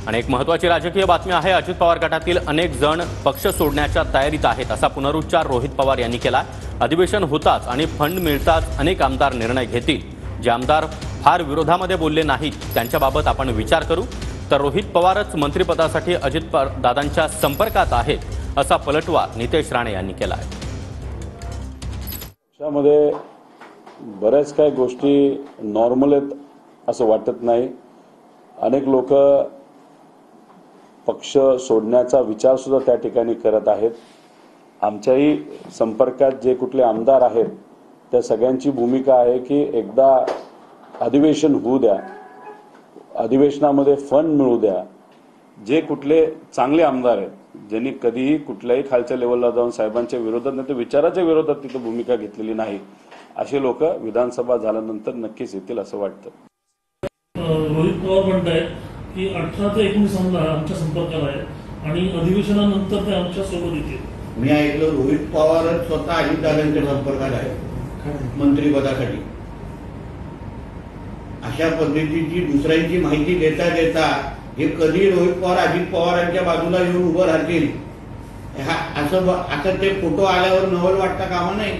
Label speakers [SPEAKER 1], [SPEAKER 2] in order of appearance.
[SPEAKER 1] आणि एक महत्त्वाची राजकीय बातमी आहे। अजित पवार गटातील अनेक जण पक्ष सोडण्याच्या तयारीत आहेत असा पुनरुच्चार रोहित पवार यांनी केला। अधिवेशन होताच आणि फंड मिळताच अनेक आमदार निर्णय घेतील। जे आमदार फार विरोधामध्ये बोलले नाहीत त्यांच्याबाबत आपण विचार करू। तर रोहित पवारच मंत्रिपदासाठी अजित दादांच्या संपर्कात आहेत असा पलटवार नितेश राणे यांनी केला आहे।
[SPEAKER 2] त्यामध्ये बऱ्याच काही गोष्टी नॉर्मल आहेत असं वाटत नाही। अनेक लोक पक्ष सोडण्याचा विचार सुद्धा त्या ठिकाणी करत आहेत। आमच्याही संपर्कात जे कुठले आमदार आहेत त्या सगळ्यांची भूमिका आहे की एकदा अधिवेशन होऊ द्या, अधिवेशनामध्ये फंड मिळू द्या। जे कुठले चांगले आमदार आहेत ज्यांनी कधीही कुठल्याही खालच्या लेवलला जाऊन साहेबांच्या विरोधात नाही तर विचाराच्या विरोधात तिथं भूमिका घेतलेली नाही, असे लोक विधानसभा झाल्यानंतर नक्कीच येतील असं वाटतं।
[SPEAKER 3] रोहित पवार म्हणतायत की 18 ते 19 आमदार आमच्या संपर्कात आहेत आणि अधिवेशनानंतर ते आमच्या सोबत येतील।
[SPEAKER 4] मी ऐकलं रोहित पवारच स्वतः अजितदादांच्या संपर्कात आहेत मंत्रिपदासाठी। अशा पद्धतीची दुसऱ्यांची माहिती देता देता हे कधी रोहित पवार अजित पवारांच्या बाजूला येऊन उभं राहतील असं ते फोटो आल्यावर नवल वाटता कामा नाही।